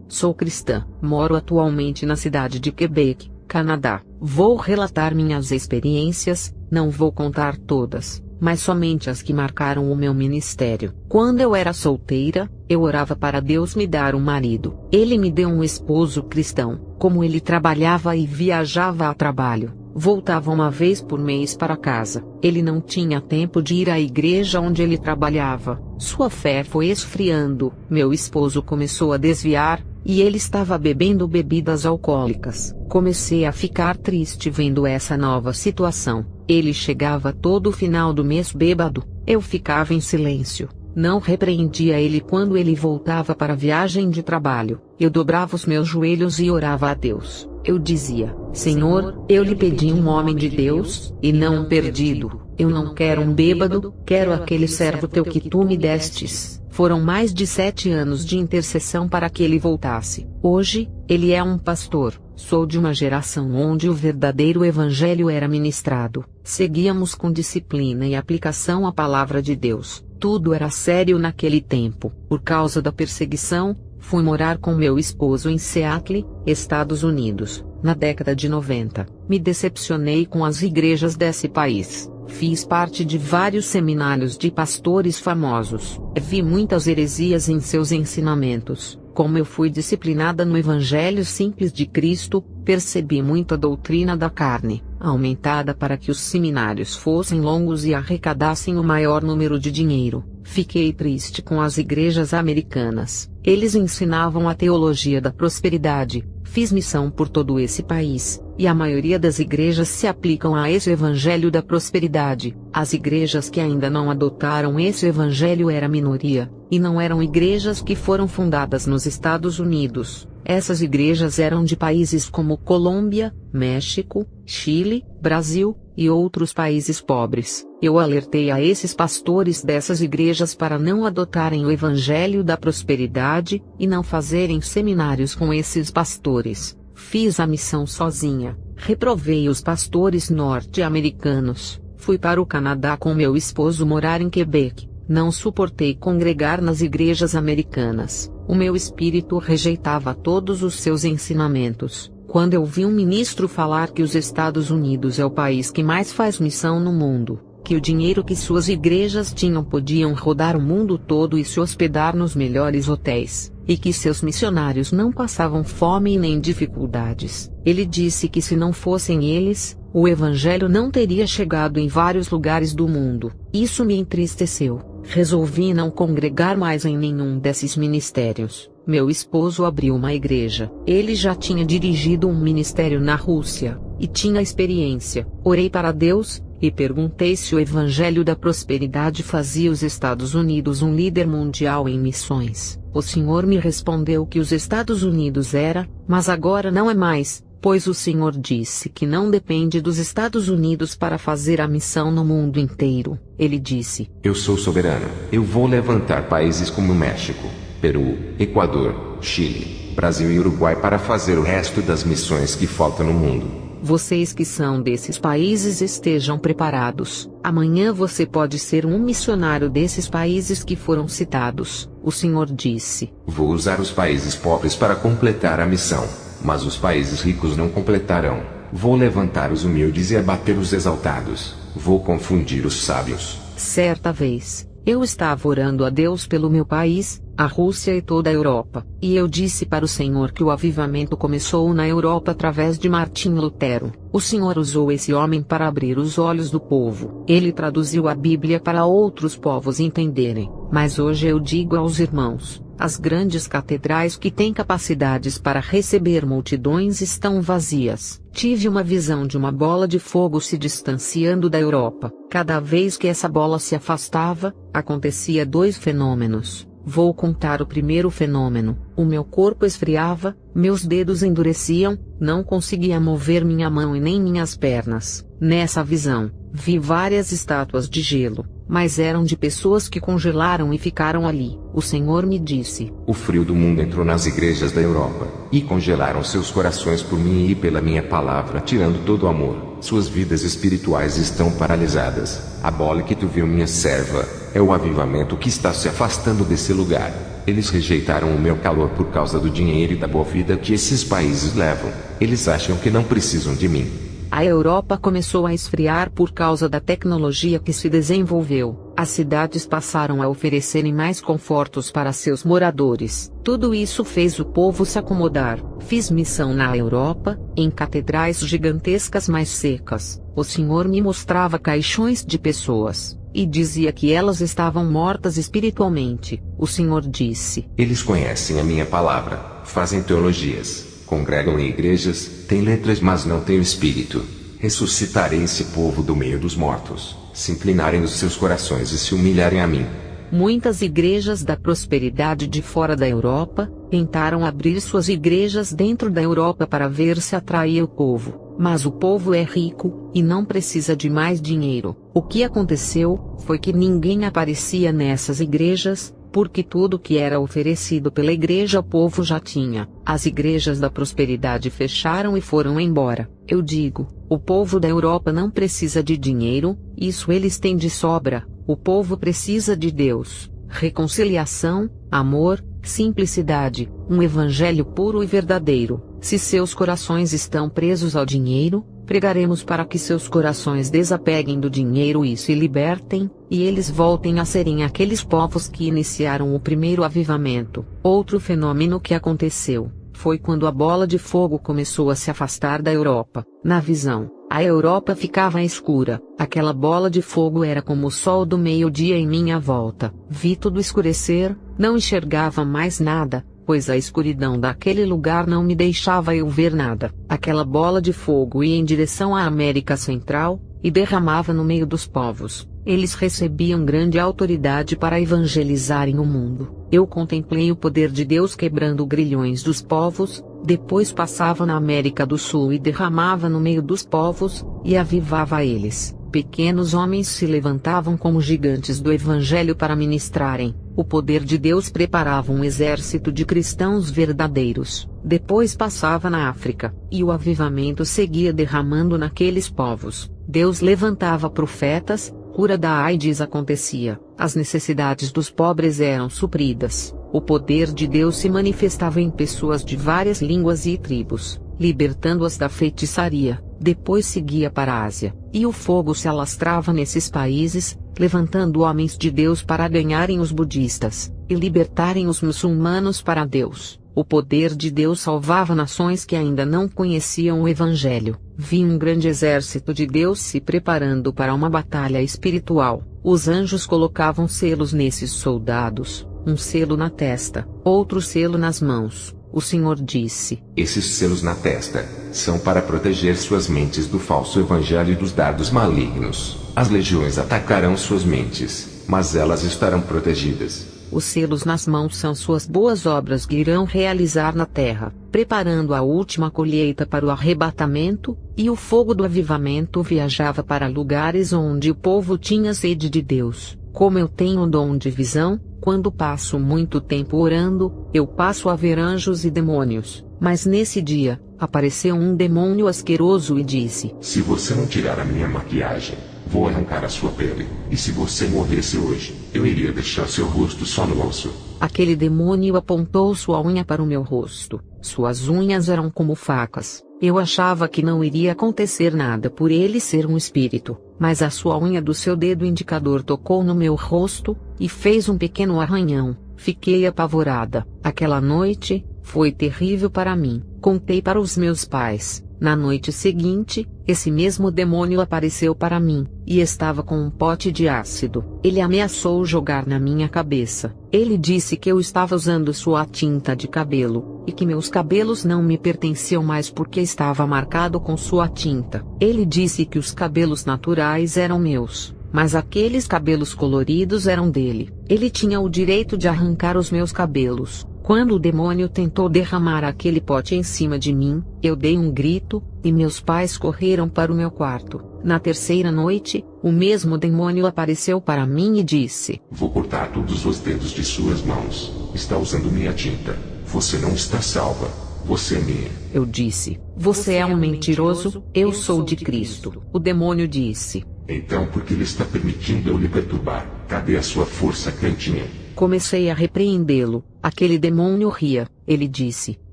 Sou cristã, moro atualmente na cidade de Quebec, Canadá. Vou relatar minhas experiências, não vou contar todas, mas somente as que marcaram o meu ministério. Quando eu era solteira, eu orava para Deus me dar um marido. Ele me deu um esposo cristão. Como ele trabalhava e viajava a trabalho, voltava uma vez por mês para casa. Ele não tinha tempo de ir à igreja onde ele trabalhava. Sua fé foi esfriando. Meu esposo começou a desviar, e ele estava bebendo bebidas alcoólicas. Comecei a ficar triste vendo essa nova situação. Ele chegava todo final do mês bêbado. Eu ficava em silêncio. Não repreendia ele quando ele voltava para a viagem de trabalho. Eu dobrava os meus joelhos e orava a Deus. Eu dizia: Senhor, eu lhe pedi um homem de Deus, e não um perdido. Eu não quero um bêbado, quero aquele servo teu que tu me destes. Foram mais de 7 anos de intercessão para que ele voltasse. Hoje, ele é um pastor. Sou de uma geração onde o verdadeiro evangelho era ministrado. Seguíamos com disciplina e aplicação a palavra de Deus. Tudo era sério naquele tempo. Por causa da perseguição, fui morar com meu esposo em Seattle, Estados Unidos, na década de 90. Me decepcionei com as igrejas desse país. Fiz parte de vários seminários de pastores famosos. Vi muitas heresias em seus ensinamentos. Como eu fui disciplinada no Evangelho simples de Cristo, percebi muita doutrina da carne, aumentada para que os seminários fossem longos e arrecadassem o maior número de dinheiro. Fiquei triste com as igrejas americanas. Eles ensinavam a teologia da prosperidade. Fiz missão por todo esse país, e a maioria das igrejas se aplicam a esse evangelho da prosperidade. As igrejas que ainda não adotaram esse evangelho era minoria, e não eram igrejas que foram fundadas nos Estados Unidos. Essas igrejas eram de países como Colômbia, México, Chile, Brasil, e outros países pobres. Eu alertei a esses pastores dessas igrejas para não adotarem o evangelho da prosperidade, e não fazerem seminários com esses pastores. Fiz a missão sozinha, reprovei os pastores norte-americanos, fui para o Canadá com meu esposo morar em Quebec. Não suportei congregar nas igrejas americanas. O meu espírito rejeitava todos os seus ensinamentos. Quando eu vi um ministro falar que os Estados Unidos é o país que mais faz missão no mundo, que o dinheiro que suas igrejas tinham podiam rodar o mundo todo e se hospedar nos melhores hotéis, e que seus missionários não passavam fome e nem dificuldades. Ele disse que se não fossem eles, o evangelho não teria chegado em vários lugares do mundo. Isso me entristeceu. Resolvi não congregar mais em nenhum desses ministérios. Meu esposo abriu uma igreja. Ele já tinha dirigido um ministério na Rússia, e tinha experiência. Orei para Deus, e perguntei se o evangelho da prosperidade fazia os Estados Unidos um líder mundial em missões. O Senhor me respondeu que os Estados Unidos era, mas agora não é mais, pois o Senhor disse que não depende dos Estados Unidos para fazer a missão no mundo inteiro. Ele disse: Eu sou soberano. Eu vou levantar países como México, Peru, Equador, Chile, Brasil e Uruguai para fazer o resto das missões que faltam no mundo. Vocês que são desses países estejam preparados. Amanhã você pode ser um missionário desses países que foram citados. O Senhor disse: Vou usar os países pobres para completar a missão, mas os países ricos não completarão. Vou levantar os humildes e abater os exaltados. Vou confundir os sábios. Certa vez, eu estava orando a Deus pelo meu país, a Rússia e toda a Europa, e eu disse para o Senhor que o avivamento começou na Europa através de Martim Lutero. O Senhor usou esse homem para abrir os olhos do povo. Ele traduziu a Bíblia para outros povos entenderem. Mas hoje eu digo aos irmãos, as grandes catedrais que têm capacidades para receber multidões estão vazias. Tive uma visão de uma bola de fogo se distanciando da Europa. Cada vez que essa bola se afastava, acontecia 2 fenômenos. Vou contar o primeiro fenômeno. O meu corpo esfriava, meus dedos endureciam, não conseguia mover minha mão e nem minhas pernas. Nessa visão, vi várias estátuas de gelo, mas eram de pessoas que congelaram e ficaram ali. O Senhor me disse: O frio do mundo entrou nas igrejas da Europa, e congelaram seus corações por mim e pela minha palavra, tirando todo o amor. Suas vidas espirituais estão paralisadas. A bola que tu viu, minha serva, é o avivamento que está se afastando desse lugar. Eles rejeitaram o meu calor por causa do dinheiro e da boa vida que esses países levam. Eles acham que não precisam de mim. A Europa começou a esfriar por causa da tecnologia que se desenvolveu. As cidades passaram a oferecerem mais confortos para seus moradores. Tudo isso fez o povo se acomodar. Fiz missão na Europa, em catedrais gigantescas mais secas. O Senhor me mostrava caixões de pessoas, e dizia que elas estavam mortas espiritualmente. O Senhor disse: Eles conhecem a minha palavra, fazem teologias, congregam em igrejas, têm letras mas não têm o espírito. Ressuscitarei esse povo do meio dos mortos, se inclinarem os seus corações e se humilharem a mim. Muitas igrejas da prosperidade de fora da Europa tentaram abrir suas igrejas dentro da Europa para ver se atraía o povo. Mas o povo é rico, e não precisa de mais dinheiro. O que aconteceu foi que ninguém aparecia nessas igrejas, porque tudo que era oferecido pela igreja o povo já tinha. As igrejas da prosperidade fecharam e foram embora. Eu digo, o povo da Europa não precisa de dinheiro, isso eles têm de sobra. O povo precisa de Deus, reconciliação, amor, simplicidade, um evangelho puro e verdadeiro. Se seus corações estão presos ao dinheiro, pregaremos para que seus corações desapeguem do dinheiro e se libertem, e eles voltem a serem aqueles povos que iniciaram o primeiro avivamento. Outro fenômeno que aconteceu foi quando a bola de fogo começou a se afastar da Europa. Na visão, a Europa ficava escura. Aquela bola de fogo era como o sol do meio-dia em minha volta. Vi tudo escurecer, não enxergava mais nada, pois a escuridão daquele lugar não me deixava eu ver nada. Aquela bola de fogo ia em direção à América Central, e derramava no meio dos povos. Eles recebiam grande autoridade para evangelizarem o mundo. Eu contemplei o poder de Deus quebrando grilhões dos povos, depois passava na América do Sul e derramava no meio dos povos, e avivava eles. Pequenos homens se levantavam como gigantes do Evangelho para ministrarem. O poder de Deus preparava um exército de cristãos verdadeiros. Depois passava na África, e o avivamento seguia derramando naqueles povos. Deus levantava profetas, cura da AIDS acontecia, as necessidades dos pobres eram supridas. O poder de Deus se manifestava em pessoas de várias línguas e tribos, libertando-as da feitiçaria. Depois seguia para a Ásia, e o fogo se alastrava nesses países, levantando homens de Deus para ganharem os budistas, e libertarem os muçulmanos para Deus. O poder de Deus salvava nações que ainda não conheciam o Evangelho. Vi um grande exército de Deus se preparando para uma batalha espiritual. Os anjos colocavam selos nesses soldados, um selo na testa, outro selo nas mãos. O Senhor disse: Esses selos na testa são para proteger suas mentes do falso evangelho e dos dardos malignos. As legiões atacarão suas mentes, mas elas estarão protegidas. Os selos nas mãos são suas boas obras que irão realizar na terra, preparando a última colheita para o arrebatamento, e o fogo do avivamento viajava para lugares onde o povo tinha sede de Deus. Como eu tenho o dom de visão, quando passo muito tempo orando, eu passo a ver anjos e demônios. Mas nesse dia, apareceu um demônio asqueroso e disse: Se você não tirar a minha maquiagem, vou arrancar a sua pele. E se você morresse hoje, eu iria deixar seu rosto só no osso. Aquele demônio apontou sua unha para o meu rosto. Suas unhas eram como facas. Eu achava que não iria acontecer nada por ele ser um espírito, mas a sua unha do seu dedo indicador tocou no meu rosto, e fez um pequeno arranhão. Fiquei apavorada. Aquela noite foi terrível para mim. Contei para os meus pais. Na noite seguinte, esse mesmo demônio apareceu para mim, e estava com um pote de ácido. Ele ameaçou jogar na minha cabeça. Ele disse que eu estava usando sua tinta de cabelo, e que meus cabelos não me pertenciam mais porque estava marcado com sua tinta. Ele disse que os cabelos naturais eram meus, mas aqueles cabelos coloridos eram dele. Ele tinha o direito de arrancar os meus cabelos. Quando o demônio tentou derramar aquele pote em cima de mim, eu dei um grito, e meus pais correram para o meu quarto. Na terceira noite, o mesmo demônio apareceu para mim e disse: Vou cortar todos os dedos de suas mãos. Está usando minha tinta. Você não está salva. Você é minha. Eu disse: Você é um mentiroso, eu sou de Cristo. O demônio disse: Então por que ele está permitindo eu lhe perturbar? Cadê a sua força, cantinha? Comecei a repreendê-lo. Aquele demônio ria. Ele disse: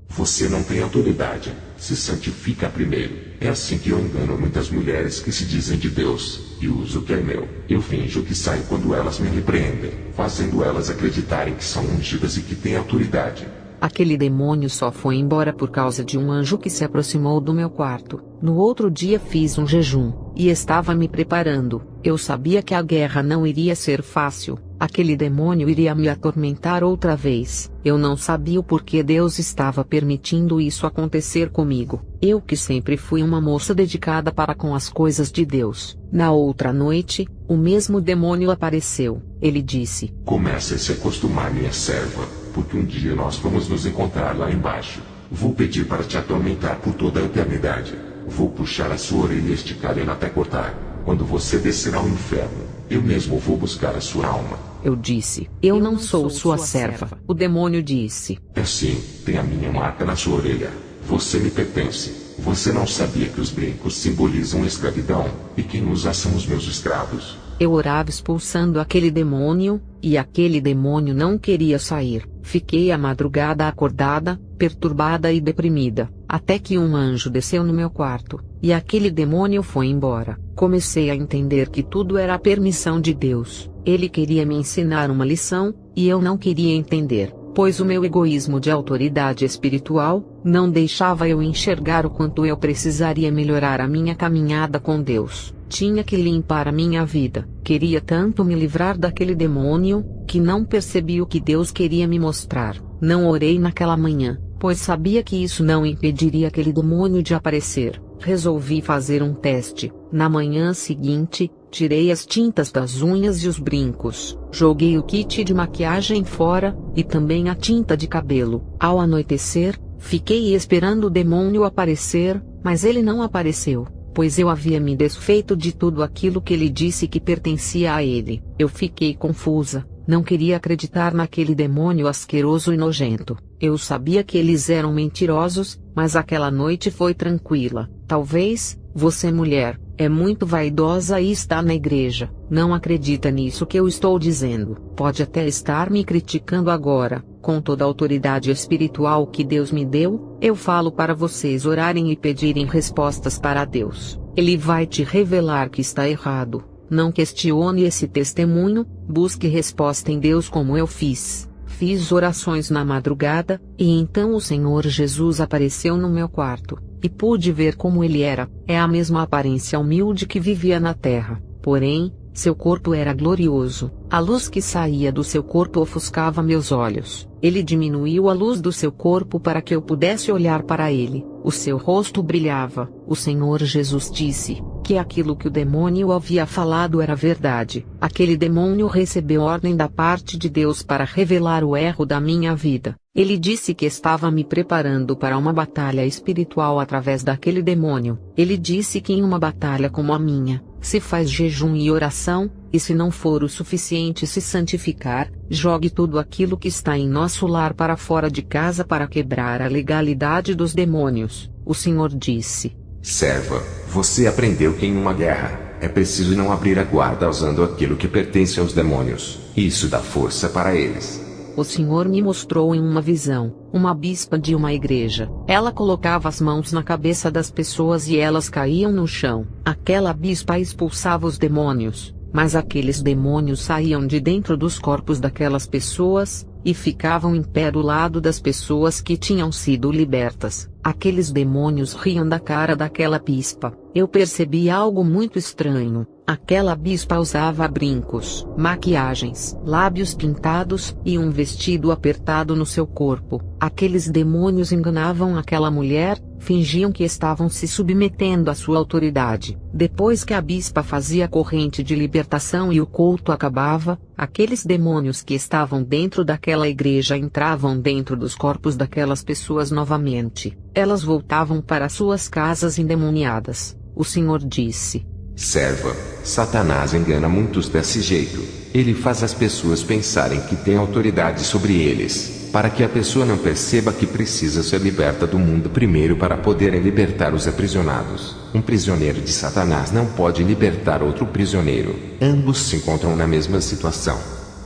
Você não tem autoridade. Se santifica primeiro. É assim que eu engano muitas mulheres que se dizem de Deus, e uso o que é meu. Eu finjo que saio quando elas me repreendem, fazendo elas acreditarem que são ungidas e que têm autoridade. Aquele demônio só foi embora por causa de um anjo que se aproximou do meu quarto. No outro dia fiz um jejum, e estava me preparando. Eu sabia que a guerra não iria ser fácil. Aquele demônio iria me atormentar outra vez. Eu não sabia o porquê Deus estava permitindo isso acontecer comigo. Eu que sempre fui uma moça dedicada para com as coisas de Deus. Na outra noite, o mesmo demônio apareceu. Ele disse: Comece a se acostumar, minha serva, porque um dia nós vamos nos encontrar lá embaixo. Vou pedir para te atormentar por toda a eternidade. Vou puxar a sua orelha e esticar ela até cortar. Quando você descer ao inferno, eu mesmo vou buscar a sua alma. Eu disse: Eu não sou sua serva. O demônio disse: É sim, tem a minha marca na sua orelha. Você me pertence. Você não sabia que os brincos simbolizam escravidão, e quem usa são os meus escravos. Eu orava expulsando aquele demônio, e aquele demônio não queria sair. Fiquei a madrugada acordada, perturbada e deprimida, até que um anjo desceu no meu quarto, e aquele demônio foi embora. Comecei a entender que tudo era a permissão de Deus. Ele queria me ensinar uma lição, e eu não queria entender, pois o meu egoísmo de autoridade espiritual não deixava eu enxergar o quanto eu precisaria melhorar a minha caminhada com Deus. Tinha que limpar a minha vida. Queria tanto me livrar daquele demônio, que não percebi o que Deus queria me mostrar. Não orei naquela manhã, pois sabia que isso não impediria aquele demônio de aparecer. Resolvi fazer um teste. Na manhã seguinte, tirei as tintas das unhas e os brincos, joguei o kit de maquiagem fora, e também a tinta de cabelo. Ao anoitecer, fiquei esperando o demônio aparecer, mas ele não apareceu, pois eu havia me desfeito de tudo aquilo que ele disse que pertencia a ele. Eu fiquei confusa, não queria acreditar naquele demônio asqueroso e nojento. Eu sabia que eles eram mentirosos, mas aquela noite foi tranquila. Talvez, você mulher, é muito vaidosa e está na igreja, não acredita nisso que eu estou dizendo. Pode até estar me criticando agora. Com toda a autoridade espiritual que Deus me deu, eu falo para vocês orarem e pedirem respostas para Deus. Ele vai te revelar que está errado. Não questione esse testemunho, busque resposta em Deus como eu fiz. Fiz orações na madrugada, e então o Senhor Jesus apareceu no meu quarto, e pude ver como ele era. É a mesma aparência humilde que vivia na terra, porém, seu corpo era glorioso. A luz que saía do seu corpo ofuscava meus olhos. Ele diminuiu a luz do seu corpo para que eu pudesse olhar para ele. O seu rosto brilhava. O Senhor Jesus disse que aquilo que o demônio havia falado era verdade. Aquele demônio recebeu ordem da parte de Deus para revelar o erro da minha vida. Ele disse que estava me preparando para uma batalha espiritual através daquele demônio. Ele disse que em uma batalha como a minha, se faz jejum e oração, e se não for o suficiente se santificar, jogue tudo aquilo que está em nosso lar para fora de casa para quebrar a legalidade dos demônios. O Senhor disse: Serva, você aprendeu que em uma guerra, é preciso não abrir a guarda usando aquilo que pertence aos demônios. Isso dá força para eles. O Senhor me mostrou em uma visão, uma bispa de uma igreja. Ela colocava as mãos na cabeça das pessoas e elas caíam no chão. Aquela bispa expulsava os demônios, mas aqueles demônios saíam de dentro dos corpos daquelas pessoas, e ficavam em pé do lado das pessoas que tinham sido libertas. Aqueles demônios riam da cara daquela bispa. Eu percebi algo muito estranho. Aquela bispa usava brincos, maquiagens, lábios pintados e um vestido apertado no seu corpo. Aqueles demônios enganavam aquela mulher, fingiam que estavam se submetendo à sua autoridade. Depois que a bispa fazia a corrente de libertação e o culto acabava, aqueles demônios que estavam dentro daquela igreja entravam dentro dos corpos daquelas pessoas novamente. Elas voltavam para suas casas endemoniadas. O Senhor disse: Serva, Satanás engana muitos desse jeito. Ele faz as pessoas pensarem que tem autoridade sobre eles. para que a pessoa não perceba que precisa ser liberta do mundo primeiro para poderem libertar os aprisionados. Um prisioneiro de Satanás não pode libertar outro prisioneiro. Ambos se encontram na mesma situação.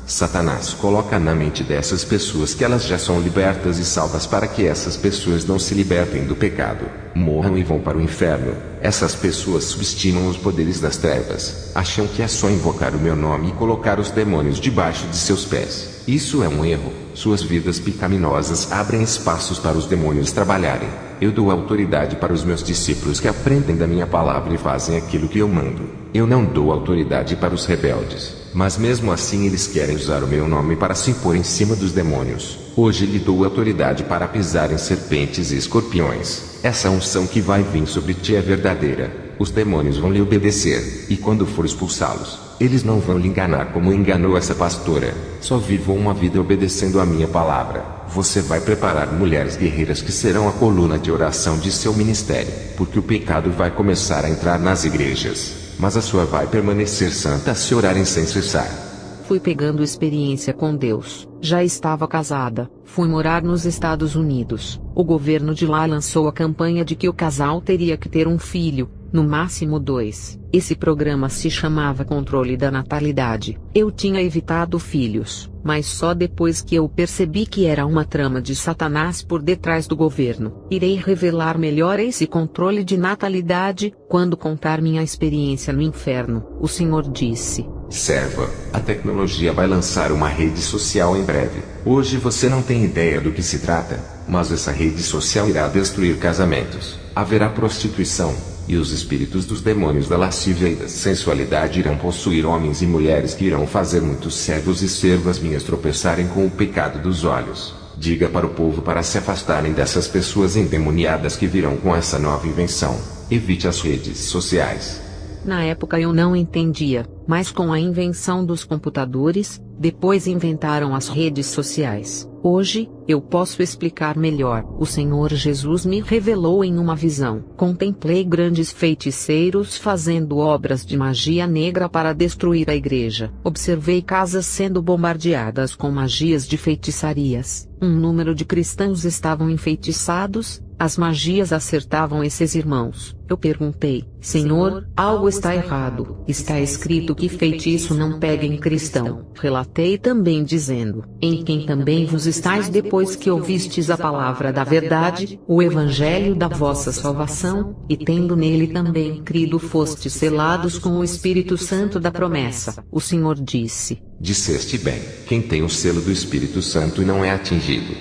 Satanás coloca na mente dessas pessoas que elas já são libertas e salvas para que essas pessoas não se libertem do pecado, morram e vão para o inferno. Essas pessoas subestimam os poderes das trevas, acham que é só invocar o meu nome e colocar os demônios debaixo de seus pés. Isso é um erro. Suas vidas pecaminosas abrem espaços para os demônios trabalharem. Eu dou autoridade para os meus discípulos que aprendem da minha palavra e fazem aquilo que eu mando. Eu não dou autoridade para os rebeldes, mas mesmo assim eles querem usar o meu nome para se impor em cima dos demônios. Hoje lhe dou autoridade para pisar em serpentes e escorpiões. Essa unção que vai vir sobre ti é verdadeira. Os demônios vão lhe obedecer, e quando for expulsá-los, eles não vão lhe enganar como enganou essa pastora. Só vivam uma vida obedecendo a minha palavra. Você vai preparar mulheres guerreiras que serão a coluna de oração de seu ministério, porque o pecado vai começar a entrar nas igrejas, mas a sua vai permanecer santa se orarem sem cessar. Fui pegando experiência com Deus. Já estava casada, fui morar nos Estados Unidos. O governo de lá lançou a campanha de que o casal teria que ter um filho, no máximo 2. Esse programa se chamava Controle da Natalidade. Eu tinha evitado filhos, mas só depois que eu percebi que era uma trama de Satanás por detrás do governo. Irei revelar melhor esse controle de natalidade quando contar minha experiência no inferno. O Senhor disse: Serva, a tecnologia vai lançar uma rede social em breve. Hoje você não tem ideia do que se trata, mas essa rede social irá destruir casamentos. Haverá prostituição, e os espíritos dos demônios da lascívia e da sensualidade irão possuir homens e mulheres que irão fazer muitos servos e servas minhas tropeçarem com o pecado dos olhos. Diga para o povo para se afastarem dessas pessoas endemoniadas que virão com essa nova invenção. Evite as redes sociais. Na época eu não entendia, mas com a invenção dos computadores, depois inventaram as redes sociais. Hoje, eu posso explicar melhor. O Senhor Jesus me revelou em uma visão. Contemplei grandes feiticeiros fazendo obras de magia negra para destruir a igreja. Observei casas sendo bombardeadas com magias de feitiçarias. Um número de cristãos estavam enfeitiçados. As magias acertavam esses irmãos. Eu perguntei: Senhor, algo está errado. Está escrito que feitiço não pega em cristão. Relatei também dizendo: em quem também vos estáis depois que ouvistes a palavra da verdade, o evangelho da vossa salvação, e tendo nele também crido fostes selados com o Espírito Santo da promessa. O Senhor disse: Disseste bem, quem tem o selo do Espírito Santo e não é atingido.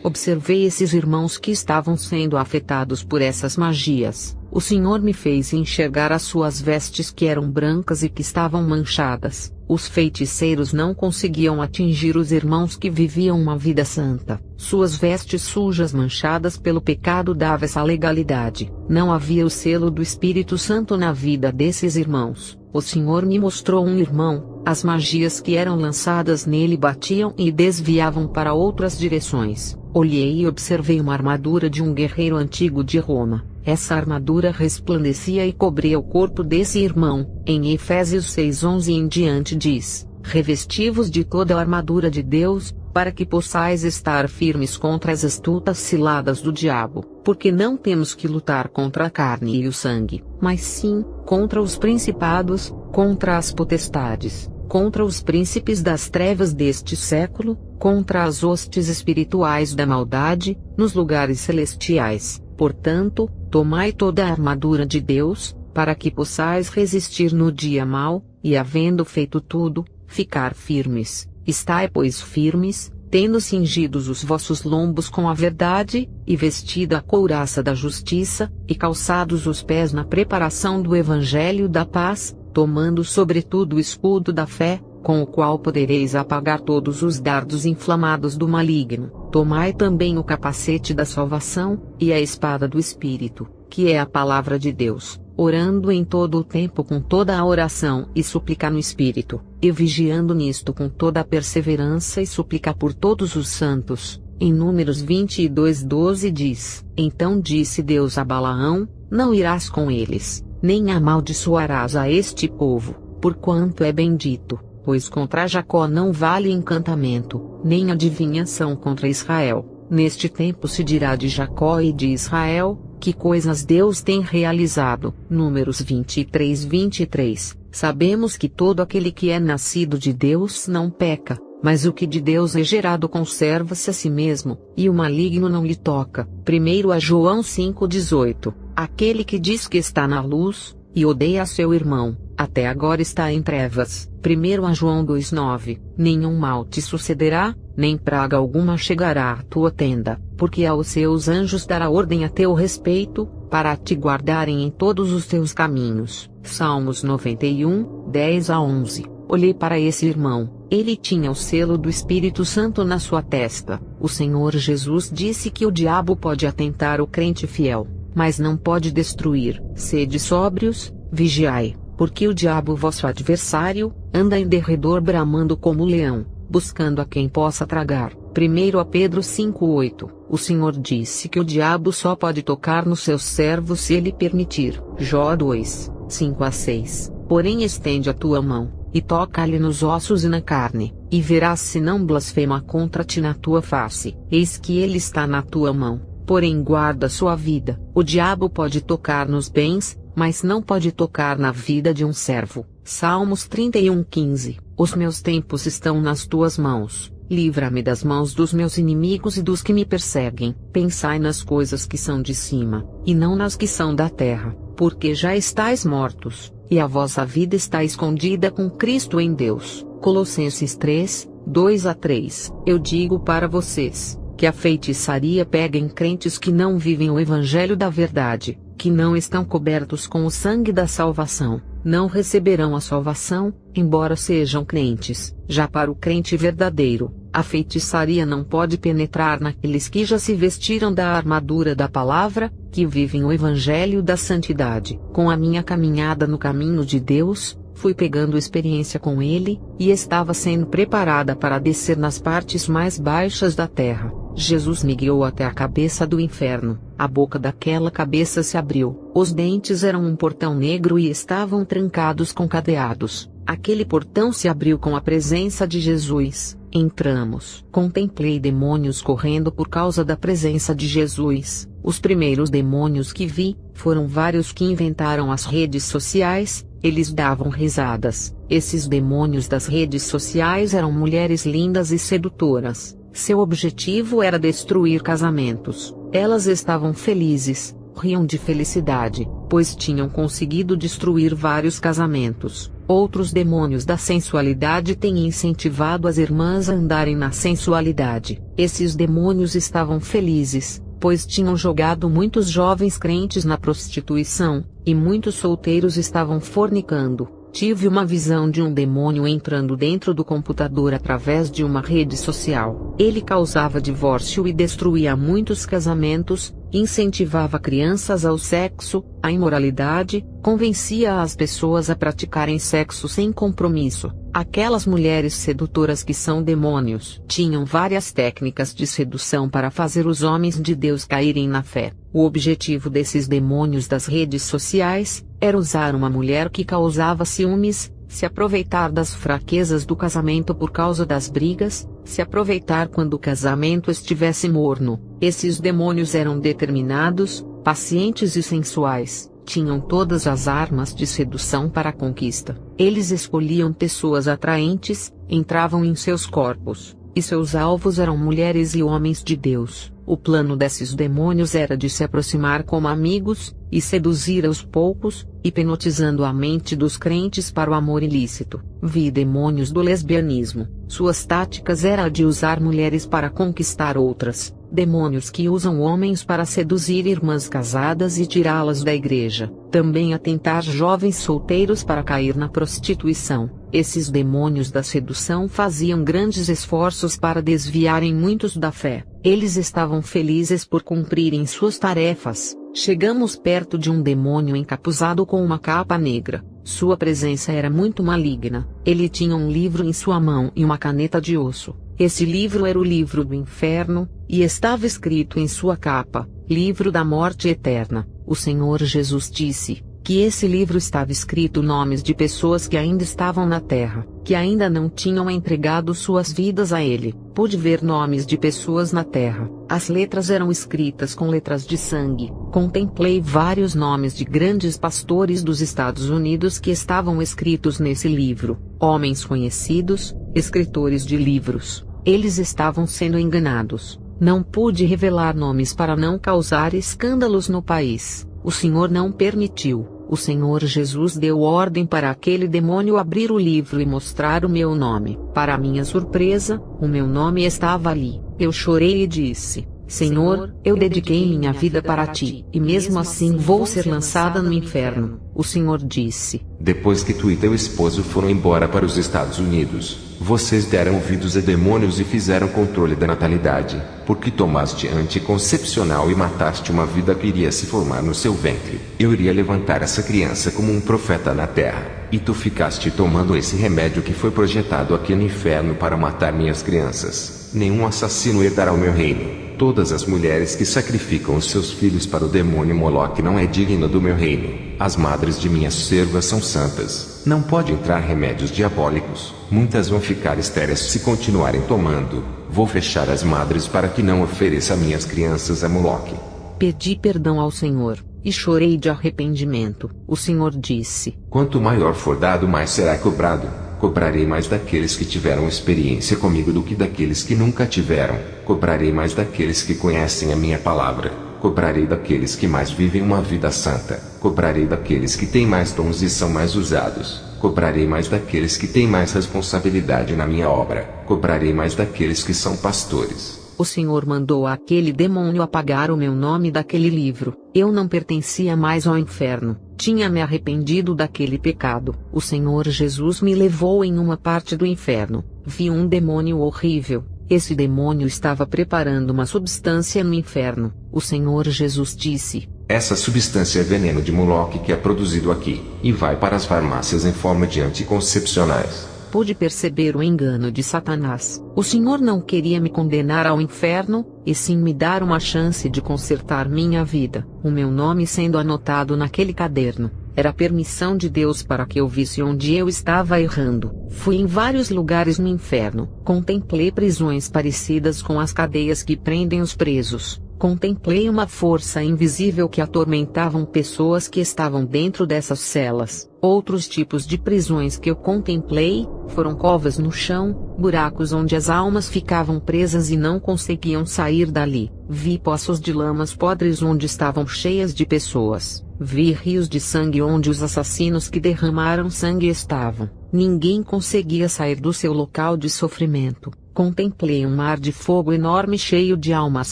Observei esses irmãos que estavam sendo afetados por essas magias. O Senhor me fez enxergar as suas vestes que eram brancas e que estavam manchadas. Os feiticeiros não conseguiam atingir os irmãos que viviam uma vida santa. Suas vestes sujas manchadas pelo pecado davam essa legalidade. Não havia o selo do Espírito Santo na vida desses irmãos. O Senhor me mostrou um irmão. As magias que eram lançadas nele batiam e desviavam para outras direções. Olhei e observei uma armadura de um guerreiro antigo de Roma. Essa armadura resplandecia e cobria o corpo desse irmão. Em Efésios 6:11 em diante diz: Revesti-vos de toda a armadura de Deus, para que possais estar firmes contra as astutas ciladas do diabo, porque não temos que lutar contra a carne e o sangue, mas sim, contra os principados, contra as potestades, contra os príncipes das trevas deste século, contra as hostes espirituais da maldade, nos lugares celestiais. Portanto, tomai toda a armadura de Deus, para que possais resistir no dia mau, e havendo feito tudo, ficar firmes. Estai, pois, firmes, tendo cingidos os vossos lombos com a verdade, e vestida a couraça da justiça, e calçados os pés na preparação do evangelho da paz, tomando sobretudo o escudo da fé, com o qual podereis apagar todos os dardos inflamados do maligno. Tomai também o capacete da salvação, e a espada do Espírito, que é a palavra de Deus, orando em todo o tempo com toda a oração e súplica no Espírito, e vigiando nisto com toda a perseverança e súplica por todos os santos. Em Números 22:12 diz: Então disse Deus a Balaão: Não irás com eles, nem amaldiçoarás a este povo, porquanto é bendito. pois contra Jacó não vale encantamento, nem adivinhação contra Israel. Neste tempo se dirá de Jacó e de Israel, que coisas Deus tem realizado. Números 23:23. Sabemos que todo aquele que é nascido de Deus não peca, mas o que de Deus é gerado conserva-se a si mesmo, e o maligno não lhe toca. 1 João 5:18. Aquele que diz que está na luz, e odeia seu irmão, até agora está em trevas. 1 João 2:9. Nenhum mal te sucederá, nem praga alguma chegará à tua tenda, porque aos seus anjos dará ordem a teu respeito, para te guardarem em todos os teus caminhos. Salmos 91:10-11. Olhei para esse irmão, ele tinha o selo do Espírito Santo na sua testa. O Senhor Jesus disse que o diabo pode atentar o crente fiel, mas não pode destruir. Sede sóbrios, vigiai, porque o diabo vosso adversário, anda em derredor bramando como leão, buscando a quem possa tragar. 1 Pedro 5:8. O Senhor disse que o diabo só pode tocar nos seus servos se ele permitir. Jó 2:5-6. Porém estende a tua mão, e toca-lhe nos ossos e na carne, e verás se não blasfema contra ti na tua face. Eis que ele está na tua mão, porém guarda sua vida. O diabo pode tocar nos bens, mas não pode tocar na vida de um servo. Salmos 31:15. Os meus tempos estão nas tuas mãos. Livra-me das mãos dos meus inimigos e dos que me perseguem. Pensai nas coisas que são de cima, e não nas que são da terra, porque já estáis mortos, e a vossa vida está escondida com Cristo em Deus. Colossenses 3:2-3. Eu digo para vocês, que a feitiçaria pega em crentes que não vivem o evangelho da verdade, que não estão cobertos com o sangue da salvação, não receberão a salvação, embora sejam crentes. Já para o crente verdadeiro, a feitiçaria não pode penetrar naqueles que já se vestiram da armadura da palavra, que vivem o evangelho da santidade. Com a minha caminhada no caminho de Deus, fui pegando experiência com Ele, e estava sendo preparada para descer nas partes mais baixas da terra. Jesus me guiou até a cabeça do inferno. A boca daquela cabeça se abriu. Os dentes eram um portão negro e estavam trancados com cadeados. Aquele portão se abriu com a presença de Jesus. Entramos. Contemplei demônios correndo por causa da presença de Jesus. Os primeiros demônios que vi, foram vários que inventaram as redes sociais. Eles davam risadas. Esses demônios das redes sociais eram mulheres lindas e sedutoras. Seu objetivo era destruir casamentos. Elas estavam felizes, riam de felicidade, pois tinham conseguido destruir vários casamentos. Outros demônios da sensualidade têm incentivado as irmãs a andarem na sensualidade. Esses demônios estavam felizes, pois tinham jogado muitos jovens crentes na prostituição, e muitos solteiros estavam fornicando. Tive uma visão de um demônio entrando dentro do computador através de uma rede social. Ele causava divórcio e destruía muitos casamentos, incentivava crianças ao sexo, à imoralidade, convencia as pessoas a praticarem sexo sem compromisso. Aquelas mulheres sedutoras que são demônios tinham várias técnicas de sedução para fazer os homens de Deus caírem na fé. O objetivo desses demônios das redes sociais era usar uma mulher que causava ciúmes, se aproveitar das fraquezas do casamento por causa das brigas, se aproveitar quando o casamento estivesse morno. Esses demônios eram determinados, pacientes e sensuais, tinham todas as armas de sedução para a conquista. Eles escolhiam pessoas atraentes, entravam em seus corpos, e seus alvos eram mulheres e homens de Deus. O plano desses demônios era de se aproximar como amigos, e seduzir aos poucos, hipnotizando a mente dos crentes para o amor ilícito. Vi demônios do lesbianismo. Suas táticas eram a de usar mulheres para conquistar outras. Demônios que usam homens para seduzir irmãs casadas e tirá-las da igreja. Também a tentar jovens solteiros para cair na prostituição. Esses demônios da sedução faziam grandes esforços para desviarem muitos da fé. Eles estavam felizes por cumprirem suas tarefas. Chegamos perto de um demônio encapuzado com uma capa negra. Sua presença era muito maligna. Ele tinha um livro em sua mão e uma caneta de osso. Esse livro era o livro do inferno, e estava escrito em sua capa, Livro da Morte Eterna. O Senhor Jesus disse que esse livro estava escrito nomes de pessoas que ainda estavam na terra, que ainda não tinham entregado suas vidas a ele. Pude ver nomes de pessoas na terra. As letras eram escritas com letras de sangue. Contemplei vários nomes de grandes pastores dos Estados Unidos que estavam escritos nesse livro. Homens conhecidos, escritores de livros. Eles estavam sendo enganados. Não pude revelar nomes para não causar escândalos no país. O Senhor não permitiu. O Senhor Jesus deu ordem para aquele demônio abrir o livro e mostrar o meu nome. Para minha surpresa, o meu nome estava ali. Eu chorei e disse: Senhor, eu dediquei minha vida para ti, e mesmo assim vou ser lançada no inferno. O Senhor disse: Depois que tu e teu esposo foram embora para os Estados Unidos, vocês deram ouvidos a demônios e fizeram controle da natalidade, porque tomaste anticoncepcional e mataste uma vida que iria se formar no seu ventre. Eu iria levantar essa criança como um profeta na terra, e tu ficaste tomando esse remédio que foi projetado aqui no inferno para matar minhas crianças. Nenhum assassino herdará o meu reino. Todas as mulheres que sacrificam os seus filhos para o demônio Moloque não é digna do meu reino. As madres de minhas servas são santas. Não pode entrar remédios diabólicos. Muitas vão ficar estéreis se continuarem tomando. Vou fechar as madres para que não ofereça minhas crianças a Moloque. Pedi perdão ao Senhor, e chorei de arrependimento. O Senhor disse: Quanto maior for dado, mais será cobrado. Cobrarei mais daqueles que tiveram experiência comigo do que daqueles que nunca tiveram. Cobrarei mais daqueles que conhecem a minha palavra. Cobrarei daqueles que mais vivem uma vida santa. Cobrarei daqueles que têm mais dons e são mais usados. Cobrarei mais daqueles que têm mais responsabilidade na minha obra. Cobrarei mais daqueles que são pastores. O Senhor mandou aquele demônio apagar o meu nome daquele livro. Eu não pertencia mais ao inferno. Tinha me arrependido daquele pecado. O Senhor Jesus me levou em uma parte do inferno. Vi um demônio horrível. Esse demônio estava preparando uma substância no inferno. O Senhor Jesus disse: Essa substância é veneno de Moloque que é produzido aqui, e vai para as farmácias em forma de anticoncepcionais. Pude perceber o engano de Satanás. O Senhor não queria me condenar ao inferno, e sim me dar uma chance de consertar minha vida. O meu nome sendo anotado naquele caderno, era a permissão de Deus para que eu visse onde eu estava errando. Fui em vários lugares no inferno. Contemplei prisões parecidas com as cadeias que prendem os presos. Contemplei uma força invisível que atormentavam pessoas que estavam dentro dessas celas. Outros tipos de prisões que eu contemplei foram covas no chão, buracos onde as almas ficavam presas e não conseguiam sair dali. Vi poços de lamas podres onde estavam cheias de pessoas. Vi rios de sangue onde os assassinos que derramaram sangue estavam. Ninguém conseguia sair do seu local de sofrimento. Contemplei um mar de fogo enorme cheio de almas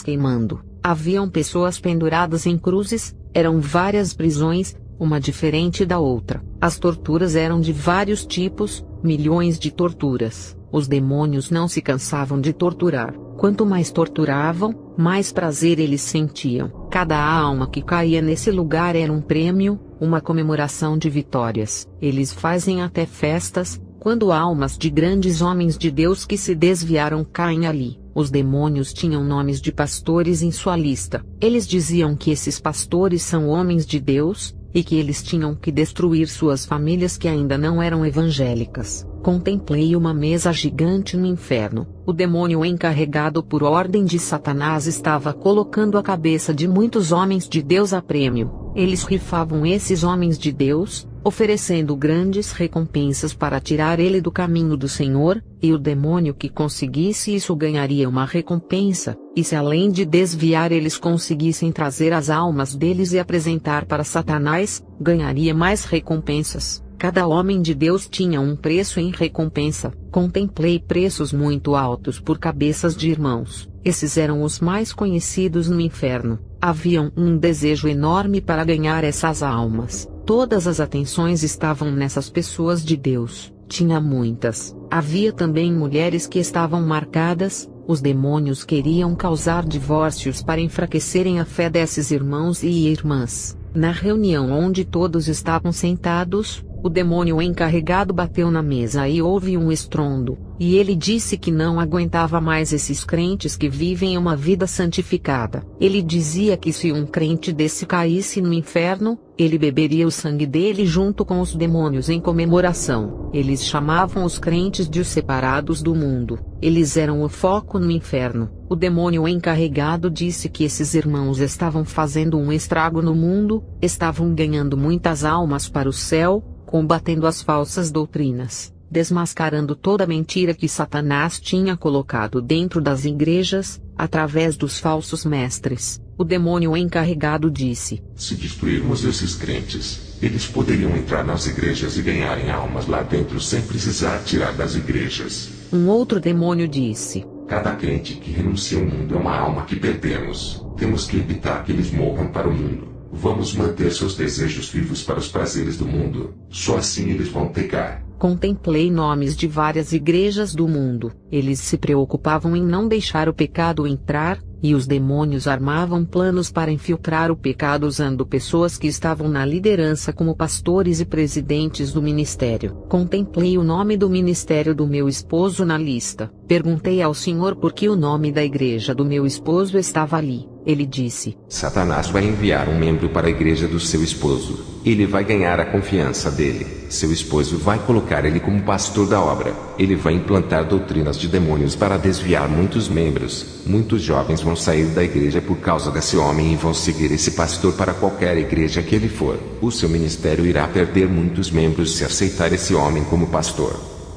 queimando. Haviam pessoas penduradas em cruzes. Eram várias prisões, uma diferente da outra. As torturas eram de vários tipos, milhões de torturas. Os demônios não se cansavam de torturar. Quanto mais torturavam, mais prazer eles sentiam. Cada alma que caía nesse lugar era um prêmio, uma comemoração de vitórias. Eles fazem até festas, quando almas de grandes homens de Deus que se desviaram caem ali. Os demônios tinham nomes de pastores em sua lista. Eles diziam que esses pastores são homens de Deus, e que eles tinham que destruir suas famílias que ainda não eram evangélicas. Contemplei uma mesa gigante no inferno. O demônio encarregado por ordem de Satanás estava colocando a cabeça de muitos homens de Deus a prêmio. Eles rifavam esses homens de Deus, oferecendo grandes recompensas para tirar ele do caminho do Senhor, e o demônio que conseguisse isso ganharia uma recompensa, e se além de desviar eles conseguissem trazer as almas deles e apresentar para Satanás, ganharia mais recompensas. Cada homem de Deus tinha um preço em recompensa. Contemplei preços muito altos por cabeças de irmãos. Esses eram os mais conhecidos no inferno. Havia um desejo enorme para ganhar essas almas. Todas as atenções estavam nessas pessoas de Deus. Tinha muitas. Havia também mulheres que estavam marcadas. Os demônios queriam causar divórcios para enfraquecerem a fé desses irmãos e irmãs. Na reunião onde todos estavam sentados, O demônio encarregado bateu na mesa e houve um estrondo, e ele disse que não aguentava mais esses crentes que vivem uma vida santificada. Ele dizia que se um crente desse caísse no inferno, ele beberia o sangue dele junto com os demônios em comemoração. Eles chamavam os crentes de os separados do mundo. Eles eram o foco no inferno. O demônio encarregado disse que esses irmãos estavam fazendo um estrago no mundo, estavam ganhando muitas almas para o céu, combatendo as falsas doutrinas, desmascarando toda a mentira que Satanás tinha colocado dentro das igrejas, através dos falsos mestres. O demônio encarregado disse: se destruirmos esses crentes, eles poderiam entrar nas igrejas e ganharem almas lá dentro sem precisar tirar das igrejas. Um outro demônio disse: cada crente que renuncia ao mundo é uma alma que perdemos. Temos que evitar que eles morram para o mundo. Vamos manter seus desejos vivos para os prazeres do mundo. Só assim eles vão pecar. Contemplei nomes de várias igrejas do mundo. Eles se preocupavam em não deixar o pecado entrar, e os demônios armavam planos para infiltrar o pecado usando pessoas que estavam na liderança como pastores e presidentes do ministério. Contemplei o nome do ministério do meu esposo na lista. Perguntei ao Senhor por que o nome da igreja do meu esposo estava ali. Ele disse: Satanás vai enviar um membro para a igreja do seu esposo. Ele vai ganhar a confiança dele. Seu esposo vai colocar ele como pastor da obra. Ele vai implantar doutrinas de demônios para desviar muitos membros. Muitos jovens vão sair da igreja por causa desse homem e vão seguir esse pastor para qualquer igreja que ele for. O seu ministério irá perder muitos membros se aceitar esse homem como pastor.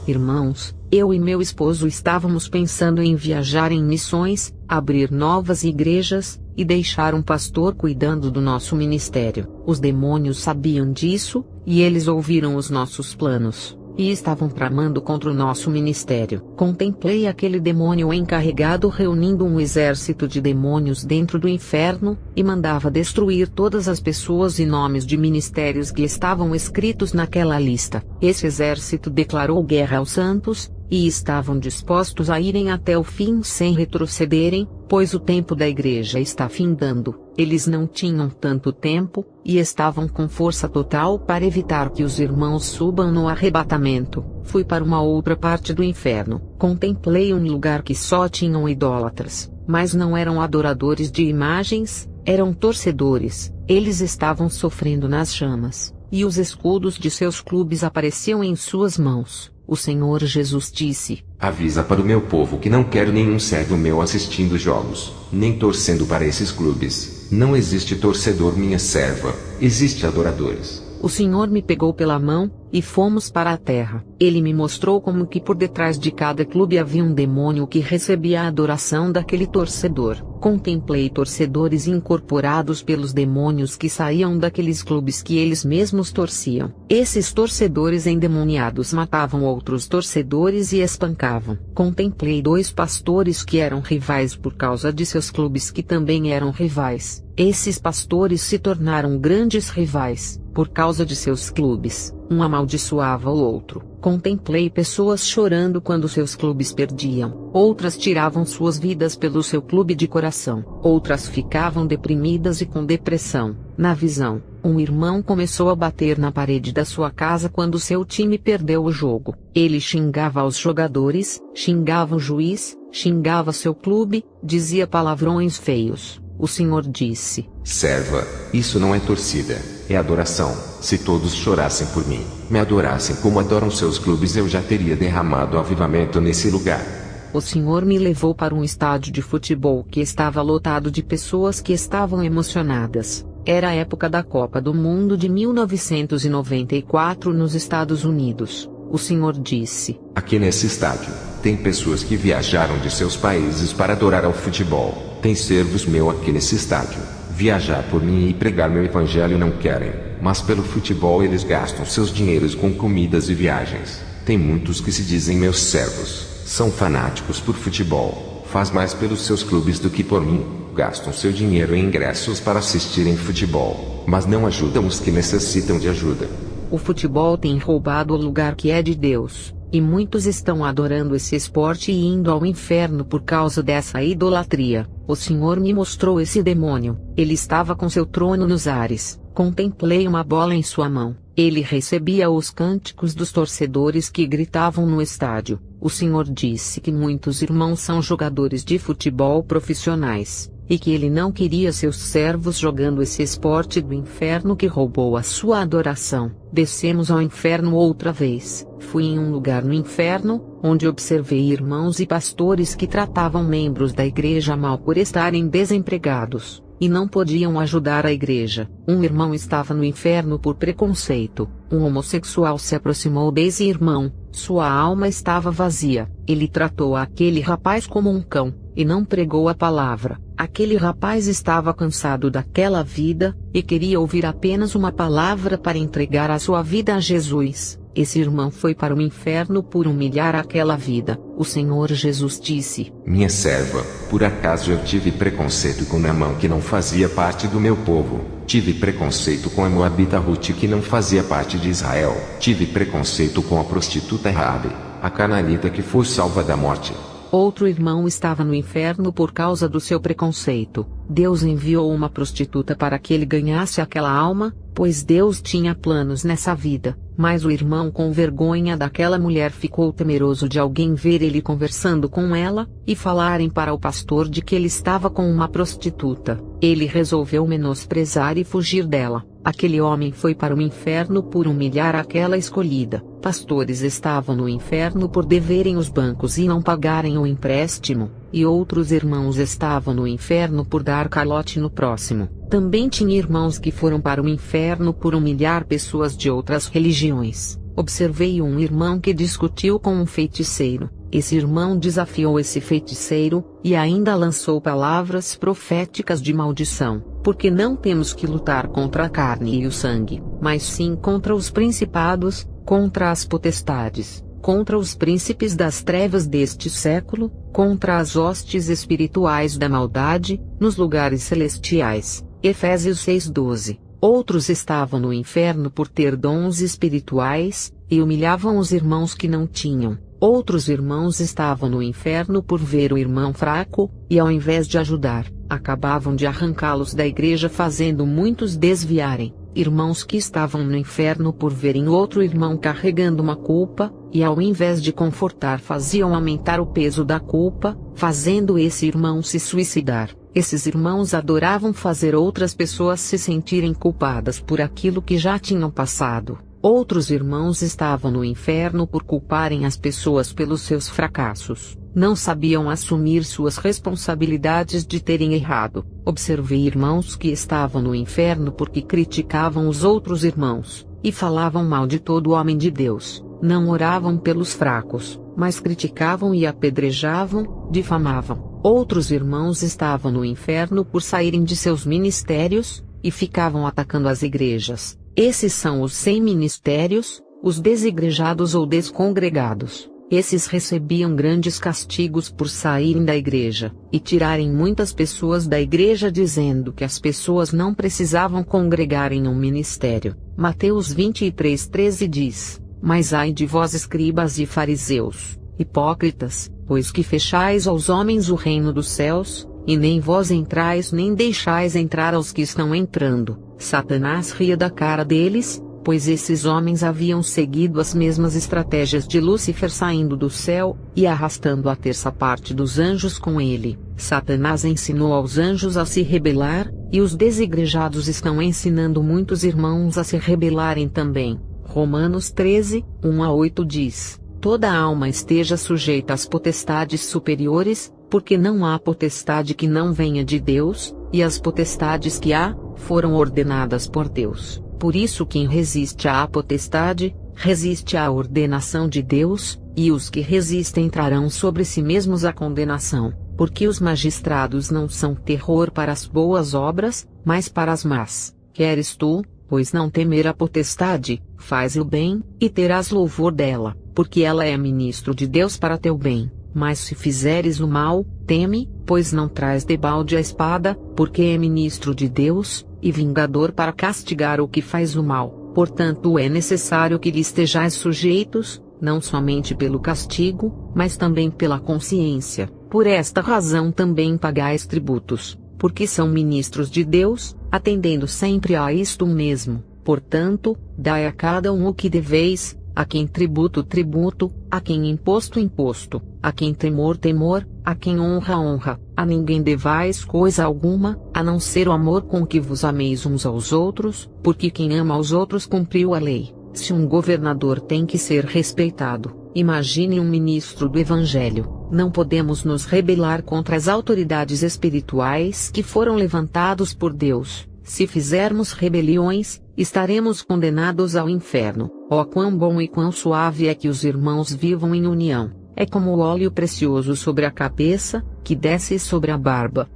Irmãos, eu e meu esposo estávamos pensando em viajar em missões, abrir novas igrejas, e deixar um pastor cuidando do nosso ministério. Os demônios sabiam disso, e eles ouviram os nossos planos, e estavam tramando contra o nosso ministério. Contemplei aquele demônio encarregado reunindo um exército de demônios dentro do inferno, e mandava destruir todas as pessoas e nomes de ministérios que estavam escritos naquela lista. Esse exército declarou guerra aos santos, e estavam dispostos a irem até o fim sem retrocederem, pois o tempo da igreja está findando. Eles não tinham tanto tempo, e estavam com força total para evitar que os irmãos subam no arrebatamento. Fui para uma outra parte do inferno. Contemplei um lugar que só tinham idólatras, mas não eram adoradores de imagens, eram torcedores. Eles estavam sofrendo nas chamas, e os escudos de seus clubes apareciam em suas mãos. O Senhor Jesus disse: avisa para o meu povo que não quero nenhum servo meu assistindo jogos, nem torcendo para esses clubes. Não existe torcedor minha serva, existe adoradores. O Senhor me pegou pela mão, e fomos para a terra. Ele me mostrou como que por detrás de cada clube havia um demônio que recebia a adoração daquele torcedor. Contemplei torcedores incorporados pelos demônios que saíam daqueles clubes que eles mesmos torciam. Esses torcedores endemoniados matavam outros torcedores e espancavam. Contemplei 2 pastores que eram rivais por causa de seus clubes que também eram rivais. Esses pastores se tornaram grandes rivais, por causa de seus clubes. Um amaldiçoava o outro. Contemplei pessoas chorando quando seus clubes perdiam. Outras tiravam suas vidas pelo seu clube de coração. Outras ficavam deprimidas e com depressão. Na visão, um irmão começou a bater na parede da sua casa quando seu time perdeu o jogo. Ele xingava os jogadores, xingava o juiz, xingava seu clube, dizia palavrões feios. O Senhor disse: serva, isso não é torcida, é adoração. Se todos chorassem por mim, me adorassem como adoram seus clubes, eu já teria derramado avivamento nesse lugar. O Senhor me levou para um estádio de futebol que estava lotado de pessoas que estavam emocionadas. Era a época da Copa do Mundo de 1994 nos Estados Unidos. O Senhor disse: aqui nesse estádio, tem pessoas que viajaram de seus países para adorar ao futebol. Tem servos meu aqui nesse estádio. Viajar por mim e pregar meu evangelho não querem, mas pelo futebol eles gastam seus dinheiros com comidas e viagens. Tem muitos que se dizem meus servos, são fanáticos por futebol, faz mais pelos seus clubes do que por mim, gastam seu dinheiro em ingressos para assistirem futebol, mas não ajudam os que necessitam de ajuda. O futebol tem roubado o lugar que é de Deus, e muitos estão adorando esse esporte e indo ao inferno por causa dessa idolatria. O Senhor me mostrou esse demônio. Ele estava com seu trono nos ares. Contemplei uma bola em sua mão. Ele recebia os cânticos dos torcedores que gritavam no estádio. O Senhor disse que muitos irmãos são jogadores de futebol profissionais, e que ele não queria seus servos jogando esse esporte do inferno que roubou a sua adoração. Descemos ao inferno outra vez. Fui em um lugar no inferno, onde observei irmãos e pastores que tratavam membros da igreja mal por estarem desempregados, e não podiam ajudar a igreja. Um irmão estava no inferno por preconceito. Um homossexual se aproximou desse irmão. Sua alma estava vazia. Ele tratou aquele rapaz como um cão, e não pregou a palavra. Aquele rapaz estava cansado daquela vida, e queria ouvir apenas uma palavra para entregar a sua vida a Jesus. Esse irmão foi para o inferno por humilhar aquela vida. O Senhor Jesus disse: Minha serva, por acaso eu tive preconceito com Naamã que não fazia parte do meu povo? Tive preconceito com a Moabita Ruth que não fazia parte de Israel? Tive preconceito com a prostituta Raabe, a cananita que foi salva da morte? Outro irmão estava no inferno por causa do seu preconceito. Deus enviou uma prostituta para que ele ganhasse aquela alma, pois Deus tinha planos nessa vida. Mas o irmão, com vergonha daquela mulher, ficou temeroso de alguém ver ele conversando com ela, e falarem para o pastor de que ele estava com uma prostituta. Ele resolveu menosprezar e fugir dela. Aquele homem foi para o inferno por humilhar aquela escolhida. Pastores estavam no inferno por deverem os bancos e não pagarem o empréstimo, e outros irmãos estavam no inferno por dar calote no próximo. Também tinha irmãos que foram para o inferno por humilhar pessoas de outras religiões. Observei um irmão que discutiu com um feiticeiro. Esse irmão desafiou esse feiticeiro, e ainda lançou palavras proféticas de maldição. Porque não temos que lutar contra a carne e o sangue, mas sim contra os principados, contra as potestades, contra os príncipes das trevas deste século, contra as hostes espirituais da maldade, nos lugares celestiais. Efésios 6:12. Outros estavam no inferno por ter dons espirituais, e humilhavam os irmãos que não tinham. Outros irmãos estavam no inferno por ver o irmão fraco, e ao invés de ajudar, acabavam de arrancá-los da igreja, fazendo muitos desviarem. Irmãos que estavam no inferno por verem outro irmão carregando uma culpa, e ao invés de confortar faziam aumentar o peso da culpa, fazendo esse irmão se suicidar. Esses irmãos adoravam fazer outras pessoas se sentirem culpadas por aquilo que já tinham passado. Outros irmãos estavam no inferno por culparem as pessoas pelos seus fracassos. Não sabiam assumir suas responsabilidades de terem errado. Observei irmãos que estavam no inferno porque criticavam os outros irmãos, e falavam mal de todo homem de Deus. Não oravam pelos fracos, mas criticavam e apedrejavam, difamavam. Outros irmãos estavam no inferno por saírem de seus ministérios, e ficavam atacando as igrejas. Esses são os sem ministérios, os desigrejados ou descongregados. Esses recebiam grandes castigos por saírem da igreja, e tirarem muitas pessoas da igreja, dizendo que as pessoas não precisavam congregar em um ministério. Mateus 23:13 diz: Mas ai de vós, escribas e fariseus, hipócritas, pois que fechais aos homens o reino dos céus, e nem vós entrais nem deixais entrar aos que estão entrando. Satanás ria da cara deles, pois esses homens haviam seguido as mesmas estratégias de Lúcifer, saindo do céu, e arrastando a terça parte dos anjos com ele. Satanás ensinou aos anjos a se rebelar, e os desigrejados estão ensinando muitos irmãos a se rebelarem também. Romanos 13:1-8 diz: Toda alma esteja sujeita às potestades superiores, porque não há potestade que não venha de Deus, e as potestades que há, foram ordenadas por Deus. Por isso quem resiste à potestade, resiste à ordenação de Deus, e os que resistem trarão sobre si mesmos a condenação, porque os magistrados não são terror para as boas obras, mas para as más. Queres tu, pois não temer a potestade, faz o bem, e terás louvor dela, porque ela é ministro de Deus para teu bem. Mas se fizeres o mal, teme, pois não traz debalde a espada, porque é ministro de Deus, e vingador para castigar o que faz o mal. Portanto é necessário que lhe estejais sujeitos, não somente pelo castigo, mas também pela consciência. Por esta razão também pagais tributos, porque são ministros de Deus, atendendo sempre a isto mesmo, Portanto, dai a cada um o que deveis, a quem tributo, tributo, a quem imposto, imposto, a quem temor, temor, a quem honra, honra. A ninguém devais coisa alguma, a não ser o amor com que vos ameis uns aos outros, porque quem ama aos outros cumpriu a lei. Se um governador tem que ser respeitado, imagine um ministro do Evangelho. Não podemos nos rebelar contra as autoridades espirituais que foram levantados por Deus. Se fizermos rebeliões, estaremos condenados ao inferno. Oh, quão bom e quão suave é que os irmãos vivam em união! É como o óleo precioso sobre a cabeça, que desce sobre a barba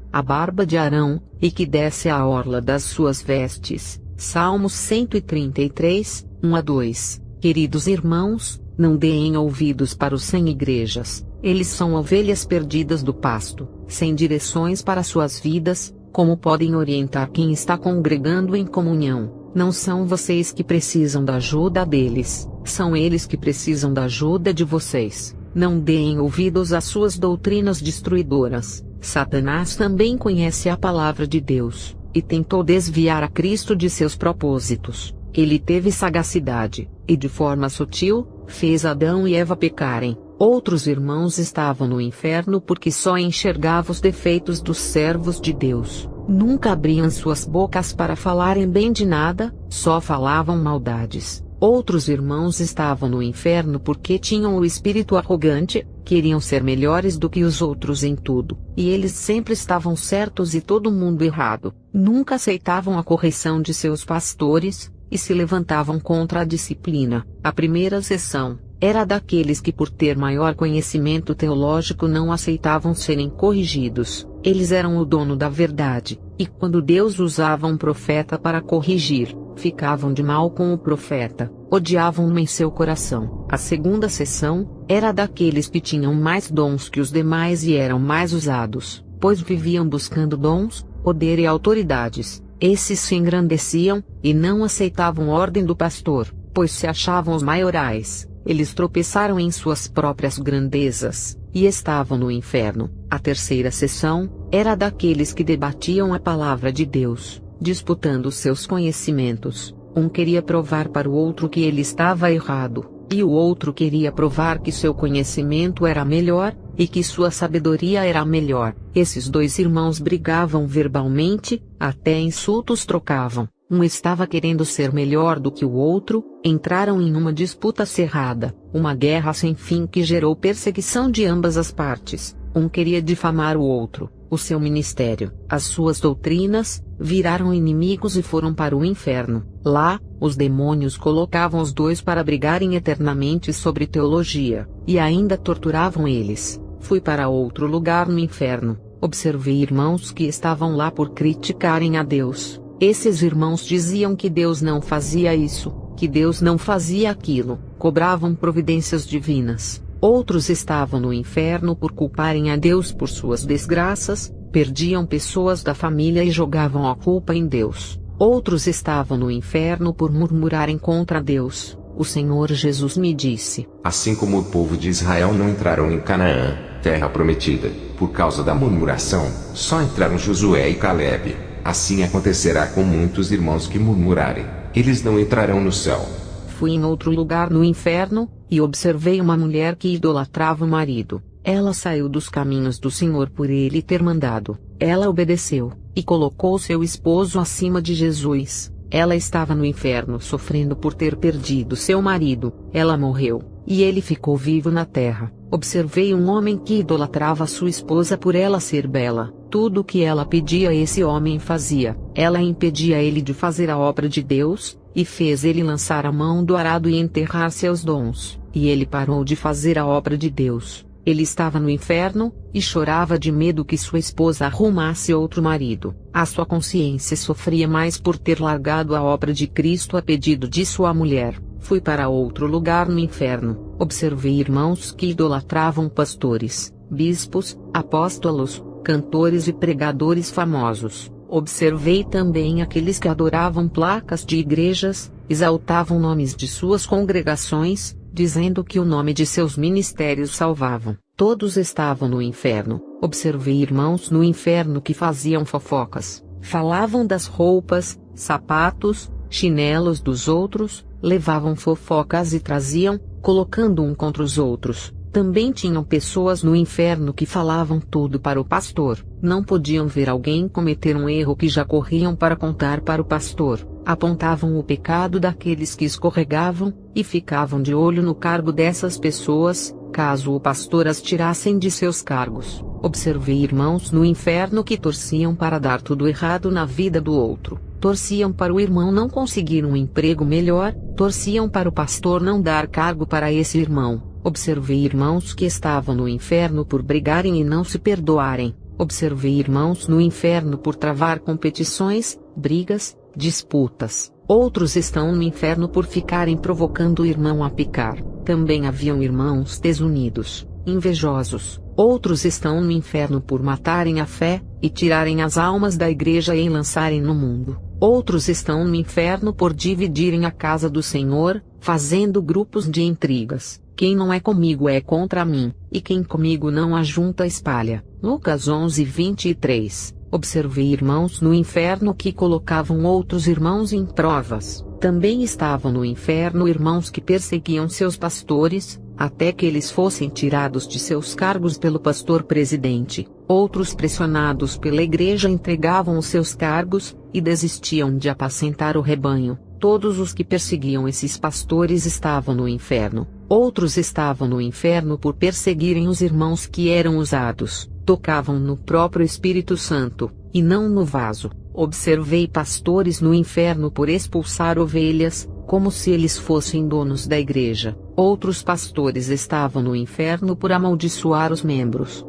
de Arão, e que desce à orla das suas vestes. Salmos 133, 1-2. Queridos irmãos, não deem ouvidos para os sem igrejas. Eles são ovelhas perdidas do pasto, sem direções para suas vidas. Como podem orientar quem está congregando em comunhão? Não são vocês que precisam da ajuda deles, são eles que precisam da ajuda de vocês. Não deem ouvidos às suas doutrinas destruidoras. Satanás também conhece a palavra de Deus, e tentou desviar a Cristo de seus propósitos. Ele teve sagacidade, e de forma sutil, fez Adão e Eva pecarem. Outros irmãos estavam no inferno porque só enxergavam os defeitos dos servos de Deus. Nunca abriam suas bocas para falarem bem de nada, só falavam maldades. Outros irmãos estavam no inferno porque tinham o espírito arrogante, queriam ser melhores do que os outros em tudo, e eles sempre estavam certos e todo mundo errado. Nunca aceitavam a correção de seus pastores, e se levantavam contra a disciplina. A primeira seção era daqueles que, por ter maior conhecimento teológico, não aceitavam serem corrigidos. Eles eram o dono da verdade, e quando Deus usava um profeta para corrigir, ficavam de mal com o profeta, odiavam-no em seu coração. A segunda seção era daqueles que tinham mais dons que os demais e eram mais usados, pois viviam buscando dons, poder e autoridades. Esses se engrandeciam, e não aceitavam ordem do pastor, pois se achavam os maiorais. Eles tropeçaram em suas próprias grandezas, e estavam no inferno. A terceira seção era daqueles que debatiam a palavra de Deus, disputando seus conhecimentos. Um queria provar para o outro que ele estava errado, e o outro queria provar que seu conhecimento era melhor, e que sua sabedoria era melhor. Esses dois irmãos brigavam verbalmente, até insultos trocavam. Um estava querendo ser melhor do que o outro, entraram em uma disputa acirrada, uma guerra sem fim que gerou perseguição de ambas as partes. Um queria difamar o outro, o seu ministério, as suas doutrinas, viraram inimigos e foram para o inferno. Lá, os demônios colocavam os dois para brigarem eternamente sobre teologia, e ainda torturavam eles. Fui para outro lugar no inferno, observei irmãos que estavam lá por criticarem a Deus. Esses irmãos diziam que Deus não fazia isso, que Deus não fazia aquilo, cobravam providências divinas. Outros estavam no inferno por culparem a Deus por suas desgraças, perdiam pessoas da família e jogavam a culpa em Deus. Outros estavam no inferno por murmurarem contra Deus. O Senhor Jesus me disse: assim como o povo de Israel não entraram em Canaã, terra prometida, por causa da murmuração, só entraram Josué e Calebe. Assim acontecerá com muitos irmãos que murmurarem, eles não entrarão no céu. Fui em outro lugar no inferno, e observei uma mulher que idolatrava o marido. Ela saiu dos caminhos do Senhor por ele ter mandado. Ela obedeceu, e colocou seu esposo acima de Jesus. Ela estava no inferno sofrendo por ter perdido seu marido. Ela morreu, e ele ficou vivo na terra. Observei um homem que idolatrava sua esposa por ela ser bela. Tudo o que ela pedia esse homem fazia. Ela impedia ele de fazer a obra de Deus, e fez ele lançar a mão do arado e enterrar seus dons. E ele parou de fazer a obra de Deus. Ele estava no inferno, e chorava de medo que sua esposa arrumasse outro marido. A sua consciência sofria mais por ter largado a obra de Cristo a pedido de sua mulher. Fui para outro lugar no inferno. Observei irmãos que idolatravam pastores, bispos, apóstolos, cantores e pregadores famosos. Observei também aqueles que adoravam placas de igrejas, exaltavam nomes de suas congregações, dizendo que o nome de seus ministérios salvavam. Todos estavam no inferno. Observei irmãos no inferno que faziam fofocas, falavam das roupas, sapatos, chinelos dos outros, levavam fofocas e traziam, colocando um contra os outros. Também tinham pessoas no inferno que falavam tudo para o pastor. Não podiam ver alguém cometer um erro que já corriam para contar para o pastor. Apontavam o pecado daqueles que escorregavam, e ficavam de olho no cargo dessas pessoas, caso o pastor as tirassem de seus cargos. Observei irmãos no inferno que torciam para dar tudo errado na vida do outro. Torciam para o irmão não conseguir um emprego melhor, torciam para o pastor não dar cargo para esse irmão. Observei irmãos que estavam no inferno por brigarem e não se perdoarem. Observei irmãos no inferno por travar competições, brigas, disputas. Outros estão no inferno por ficarem provocando o irmão a pecar. Também haviam irmãos desunidos, invejosos. Outros estão no inferno por matarem a fé, e tirarem as almas da igreja e lançarem no mundo. Outros estão no inferno por dividirem a casa do Senhor, fazendo grupos de intrigas. Quem não é comigo é contra mim, e quem comigo não ajunta espalha. Lucas 11:23. Observei irmãos no inferno que colocavam outros irmãos em provas. Também estavam no inferno irmãos que perseguiam seus pastores, até que eles fossem tirados de seus cargos pelo pastor presidente. Outros, pressionados pela igreja, entregavam os seus cargos, e desistiam de apacentar o rebanho. Todos os que perseguiam esses pastores estavam no inferno. Outros estavam no inferno por perseguirem os irmãos que eram usados. Tocavam no próprio Espírito Santo, e não no vaso. Observei pastores no inferno por expulsar ovelhas, como se eles fossem donos da igreja. Outros pastores estavam no inferno por amaldiçoar os membros.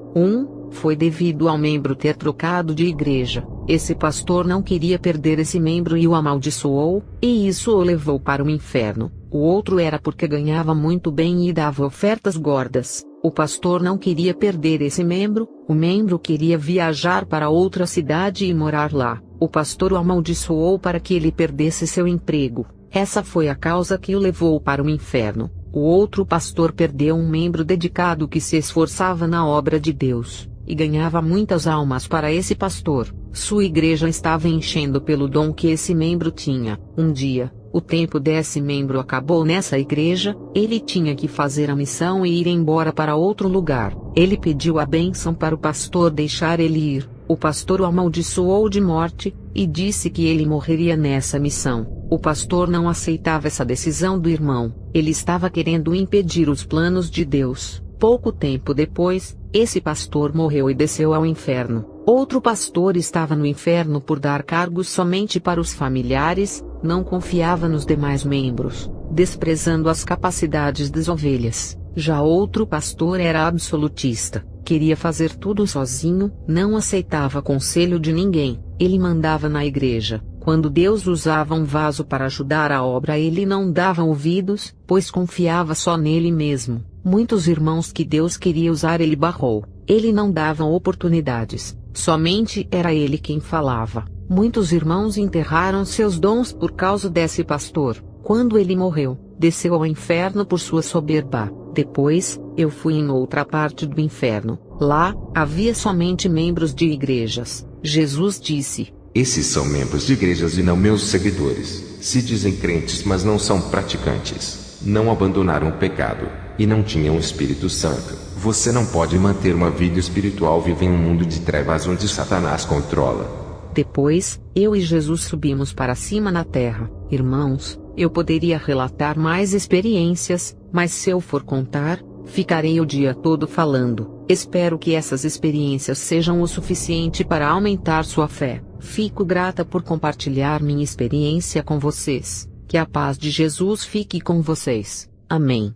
Foi devido ao membro ter trocado de igreja. Esse pastor não queria perder esse membro e o amaldiçoou, e isso o levou para o inferno. O outro era porque ganhava muito bem e dava ofertas gordas. O pastor não queria perder esse membro, o membro queria viajar para outra cidade e morar lá. O pastor o amaldiçoou para que ele perdesse seu emprego. Essa foi a causa que o levou para o inferno. O outro pastor perdeu um membro dedicado que se esforçava na obra de Deus, e ganhava muitas almas para esse pastor. Sua igreja estava enchendo pelo dom que esse membro tinha. Um dia, o tempo desse membro acabou nessa igreja, ele tinha que fazer a missão e ir embora para outro lugar. Ele pediu a bênção para o pastor deixar ele ir. O pastor o amaldiçoou de morte, e disse que ele morreria nessa missão. O pastor não aceitava essa decisão do irmão. Ele estava querendo impedir os planos de Deus. Pouco tempo depois, esse pastor morreu e desceu ao inferno. Outro pastor estava no inferno por dar cargos somente para os familiares, não confiava nos demais membros, desprezando as capacidades das ovelhas. Já outro pastor era absolutista, queria fazer tudo sozinho, não aceitava conselho de ninguém. Ele mandava na igreja. Quando Deus usava um vaso para ajudar a obra, ele não dava ouvidos, pois confiava só nele mesmo. Muitos irmãos que Deus queria usar ele barrou. Ele não dava oportunidades, somente era ele quem falava. Muitos irmãos enterraram seus dons por causa desse pastor. Quando ele morreu, desceu ao inferno por sua soberba. Depois, eu fui em outra parte do inferno. Lá, havia somente membros de igrejas. Jesus disse: esses são membros de igrejas e não meus seguidores. Se dizem crentes, mas não são praticantes. Não abandonaram o pecado, e não tinham o Espírito Santo. Você não pode manter uma vida espiritual viva em um mundo de trevas onde Satanás controla. Depois, eu e Jesus subimos para cima na terra. Irmãos, eu poderia relatar mais experiências, mas se eu for contar, ficarei o dia todo falando. Espero que essas experiências sejam o suficiente para aumentar sua fé. Fico grata por compartilhar minha experiência com vocês. Que a paz de Jesus fique com vocês. Amém.